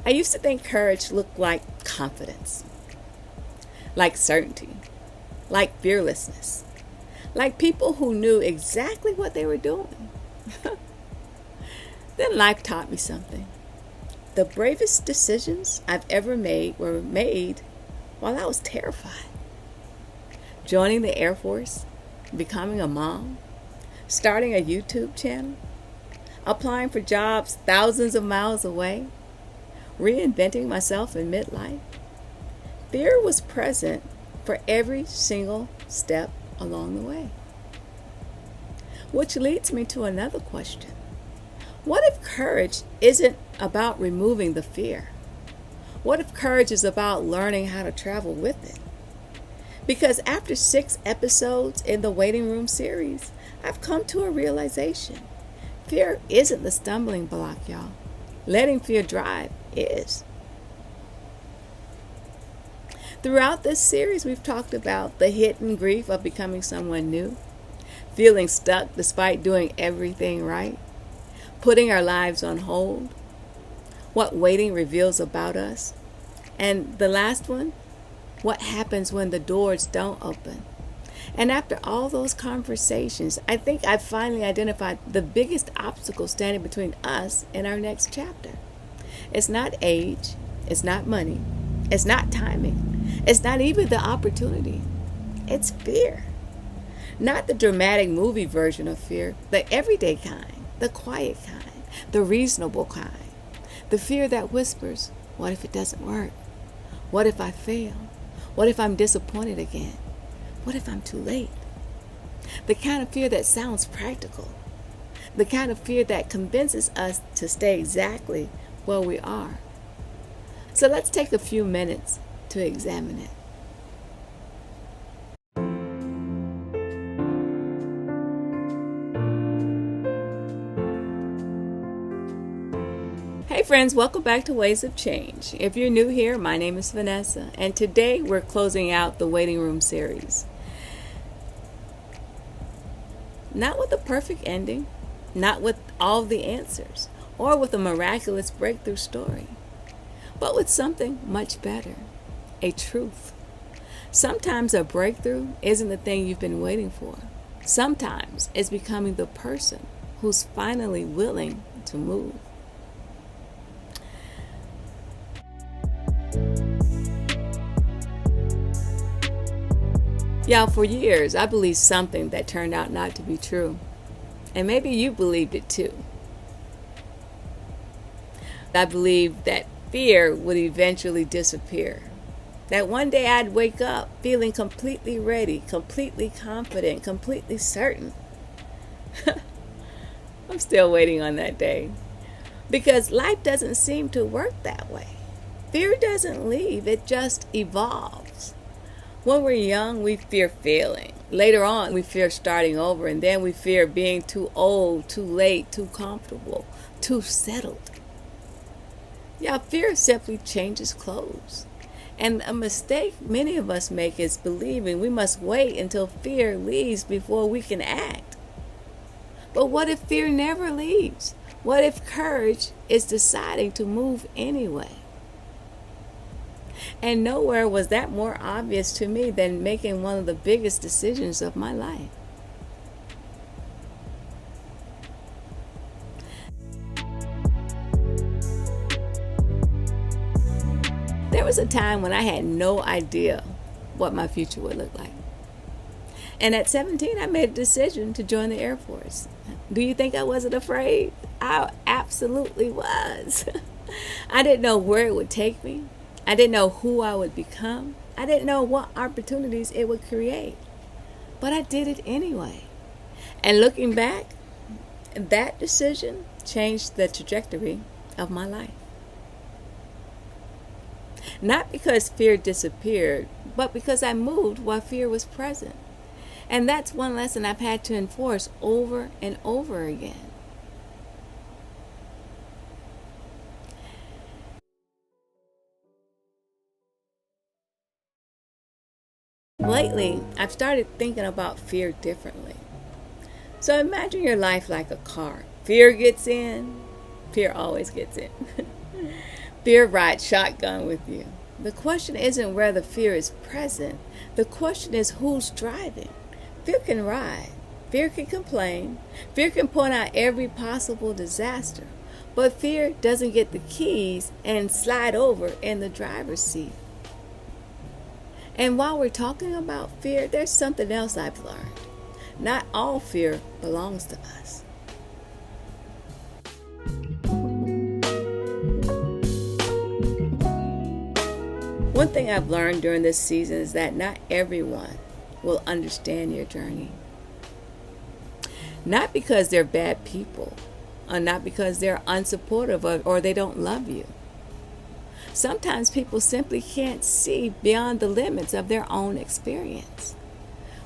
I used to think courage looked like confidence, like certainty, like fearlessness, like people who knew exactly what they were doing. Then life taught me something. The bravest decisions I've ever made were made while I was terrified. Joining the Air Force, becoming a mom, starting a YouTube channel, applying for jobs thousands of miles away, reinventing myself in midlife. Fear was present for every single step along the way. Which leads me to another question. What if courage isn't about removing the fear? What if courage is about learning how to travel with it? Because after 6 episodes in the Waiting Room series, I've come to a realization. Fear isn't the stumbling block, y'all. Letting fear drive is. Throughout this series, we've talked about the hidden grief of becoming someone new, feeling stuck despite doing everything right, putting our lives on hold, what waiting reveals about us, and the last one, what happens when the doors don't open. And after all those conversations, I think I've finally identified the biggest obstacle standing between us and our next chapter. It's not age, it's not money, it's not timing, it's not even the opportunity. It's fear. Not the dramatic movie version of fear, the everyday kind, the quiet kind, the reasonable kind. The fear that whispers, what if it doesn't work? What if I fail? What if I'm disappointed again? What if I'm too late? The kind of fear that sounds practical. The kind of fear that convinces us to stay exactly where we are. So let's take a few minutes to examine it. Hey friends, welcome back to Ways of Change. If you're new here, my name is Vanessa, and today we're closing out the Waiting Room series. Not with a perfect ending, not with all the answers, or with a miraculous breakthrough story, but with something much better, a truth. Sometimes a breakthrough isn't the thing you've been waiting for. Sometimes it's becoming the person who's finally willing to move. Y'all, for years, I believed something that turned out not to be true. And maybe you believed it too. I believed that fear would eventually disappear. That one day I'd wake up feeling completely ready, completely confident, completely certain. I'm still waiting on that day. Because life doesn't seem to work that way. Fear doesn't leave, it just evolves. When we're young, we fear failing. Later on, we fear starting over, and then we fear being too old, too late, too comfortable, too settled. Yeah, fear simply changes clothes. And a mistake many of us make is believing we must wait until fear leaves before we can act. But what if fear never leaves? What if courage is deciding to move anyway? And nowhere was that more obvious to me than making one of the biggest decisions of my life. There was a time when I had no idea what my future would look like. And at 17, I made a decision to join the Air Force. Do you think I wasn't afraid? I absolutely was. I didn't know where it would take me. I didn't know who I would become. I didn't know what opportunities it would create. But I did it anyway. And looking back, that decision changed the trajectory of my life. Not because fear disappeared, but because I moved while fear was present. And that's one lesson I've had to enforce over and over again. Lately, I've started thinking about fear differently. So imagine your life like a car. Fear gets in, fear always gets in. Fear rides shotgun with you. The question isn't where the fear is present. The question is who's driving. Fear can ride. Fear can complain. Fear can point out every possible disaster. But fear doesn't get the keys and slide over in the driver's seat. And while we're talking about fear, there's something else I've learned. Not all fear belongs to us. One thing I've learned during this season is that not everyone will understand your journey. Not because they're bad people, or not because they're unsupportive or they don't love you. Sometimes people simply can't see beyond the limits of their own experience.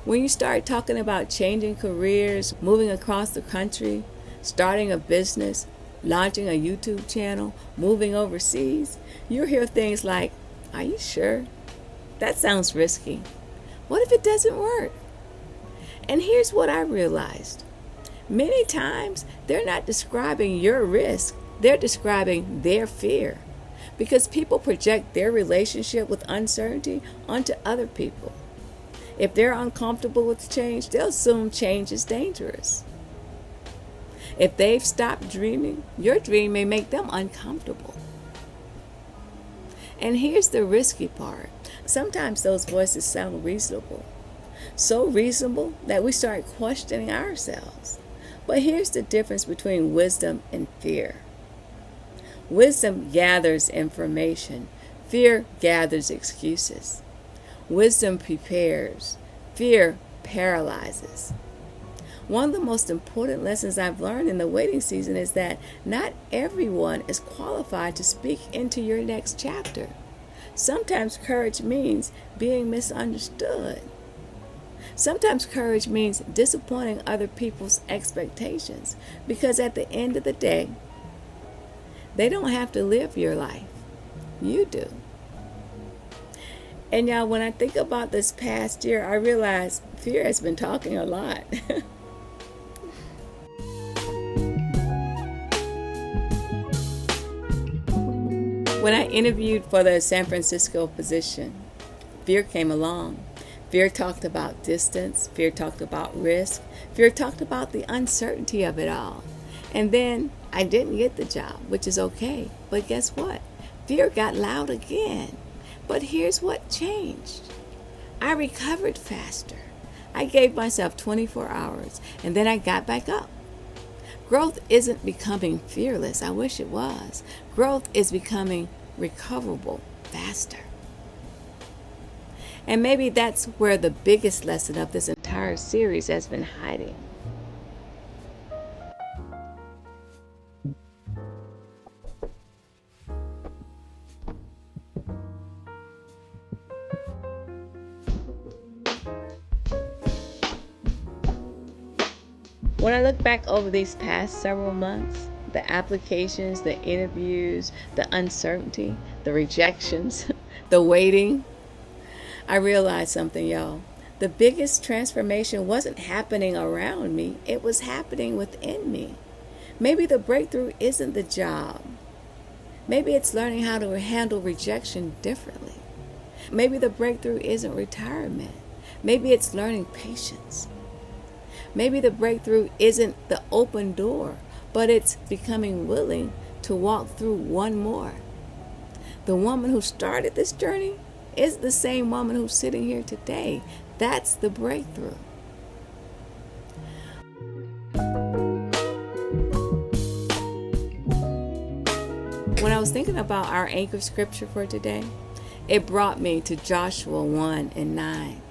When you start talking about changing careers, moving across the country, starting a business, launching a YouTube channel, moving overseas, you'll hear things like, "Are you sure? That sounds risky. What if it doesn't work?" And here's what I realized. Many times, they're not describing your risk. They're describing their fear. Because people project their relationship with uncertainty onto other people. If they're uncomfortable with change, they'll assume change is dangerous. If they've stopped dreaming, your dream may make them uncomfortable. And here's the risky part. Sometimes those voices sound reasonable. So reasonable that we start questioning ourselves. But here's the difference between wisdom and fear. Wisdom gathers information. Fear gathers excuses. Wisdom prepares. Fear paralyzes. One of the most important lessons I've learned in the waiting season is that not everyone is qualified to speak into your next chapter. Sometimes courage means being misunderstood. Sometimes courage means disappointing other people's expectations, because at the end of the day, they don't have to live your life. You do. And y'all, when I think about this past year, I realize fear has been talking a lot. When I interviewed for the San Francisco position, fear came along. Fear talked about distance. Fear talked about risk. Fear talked about the uncertainty of it all. And then I didn't get the job, which is okay. But guess what? Fear got loud again. But here's what changed. I recovered faster. I gave myself 24 hours, and then I got back up. Growth isn't becoming fearless. I wish it was. Growth is becoming recoverable faster. And maybe that's where the biggest lesson of this entire series has been hiding. When I look back over these past several months, the applications, the interviews, the uncertainty, the rejections, the waiting, I realized something, y'all. The biggest transformation wasn't happening around me, it was happening within me. Maybe the breakthrough isn't the job. Maybe it's learning how to handle rejection differently. Maybe the breakthrough isn't retirement. Maybe it's learning patience. Maybe the breakthrough isn't the open door, but it's becoming willing to walk through one more. The woman who started this journey is the same woman who's sitting here today. That's the breakthrough. When I was thinking about our anchor scripture for today, it brought me to Joshua 1:9.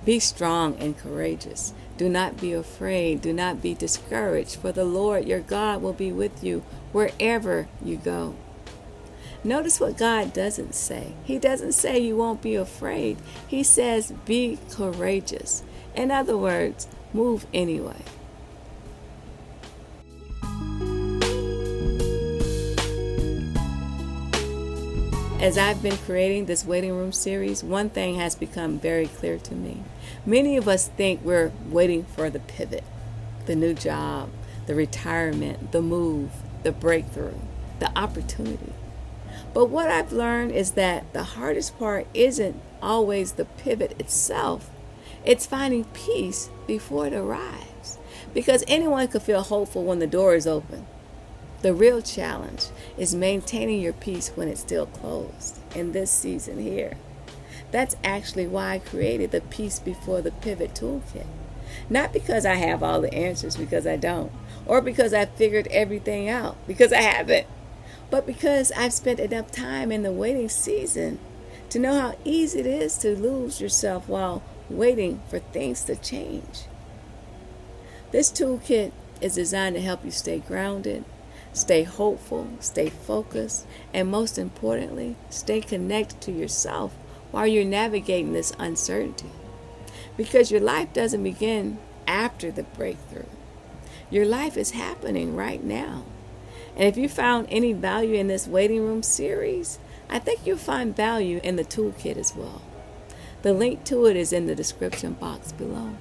Be strong and courageous. Do not be afraid. Do not be discouraged, for the Lord your God will be with you wherever you go. Notice what God doesn't say. He doesn't say you won't be afraid. He says be courageous. In other words, move anyway. As I've been creating this waiting room series, one thing has become very clear to me. Many of us think we're waiting for the pivot, the new job, the retirement, the move, the breakthrough, the opportunity. But what I've learned is that the hardest part isn't always the pivot itself. It's finding peace before it arrives. Because anyone could feel hopeful when the door is open. The real challenge is maintaining your peace when it's still closed in this season here. That's actually why I created the Peace Before the Pivot Toolkit. Not because I have all the answers, because I don't. Or because I figured everything out, because I haven't. But because I've spent enough time in the waiting season to know how easy it is to lose yourself while waiting for things to change. This toolkit is designed to help you stay grounded, stay hopeful, stay focused, and most importantly, stay connected to yourself while you're navigating this uncertainty. Because your life doesn't begin after the breakthrough. Your life is happening right now. And if you found any value in this waiting room series, I think you'll find value in the toolkit as well. The link to it is in the description box below.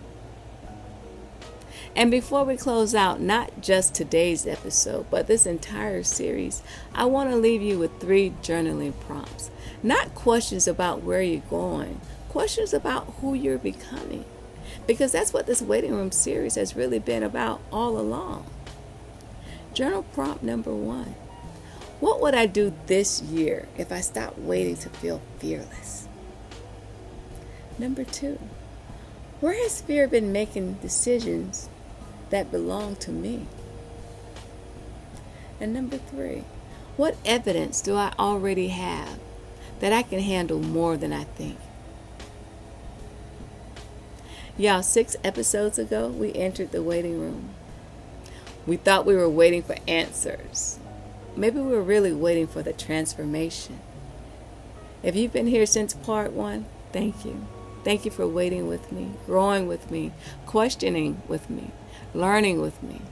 And before we close out, not just today's episode, but this entire series, I want to leave you with 3 journaling prompts. Not questions about where you're going, questions about who you're becoming. Because that's what this waiting room series has really been about all along. Journal prompt number 1. What would I do this year if I stopped waiting to feel fearless? Number 2. Where has fear been making decisions that belong to me? And number 3. What evidence do I already have that I can handle more than I think? Y'all, 6 episodes ago, we entered the waiting room. We thought we were waiting for answers. Maybe we were really waiting for the transformation. If you've been here since part 1, thank you. Thank you for waiting with me, growing with me, questioning with me, learning with me.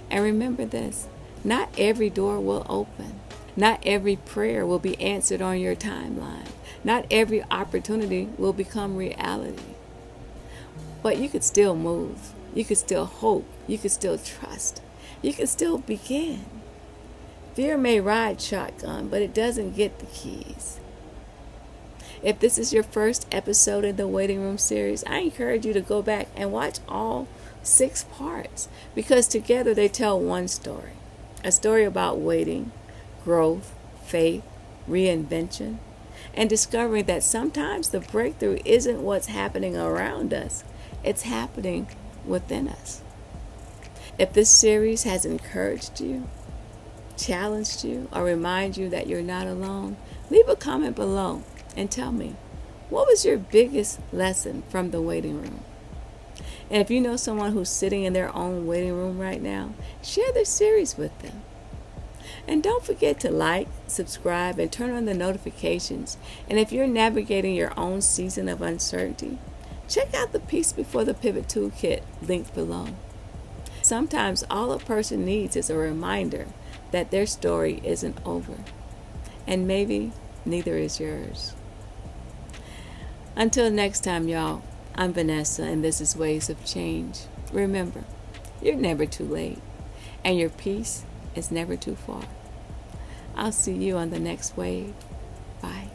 And remember this, not every door will open. Not every prayer will be answered on your timeline. Not every opportunity will become reality. But you could still move. You could still hope. You could still trust. You could still begin. Fear may ride shotgun, but it doesn't get the keys. If this is your first episode in the Waiting Room series, I encourage you to go back and watch all 6 parts, because together they tell one story. A story about waiting, growth, faith, reinvention, and discovering that sometimes the breakthrough isn't what's happening around us. It's happening within us. If this series has encouraged you, challenged you, or remind you that you're not alone, leave a comment below and tell me, what was your biggest lesson from the waiting room? And if you know someone who's sitting in their own waiting room right now, share this series with them. And don't forget to like, subscribe, and turn on the notifications. And if you're navigating your own season of uncertainty, check out the Peace Before the Pivot Toolkit linked below. Sometimes all a person needs is a reminder that their story isn't over. And maybe neither is yours. Until next time, y'all, I'm Vanessa, and this is Waves of Change. Remember, you're never too late, and your peace is never too far. I'll see you on the next wave. Bye.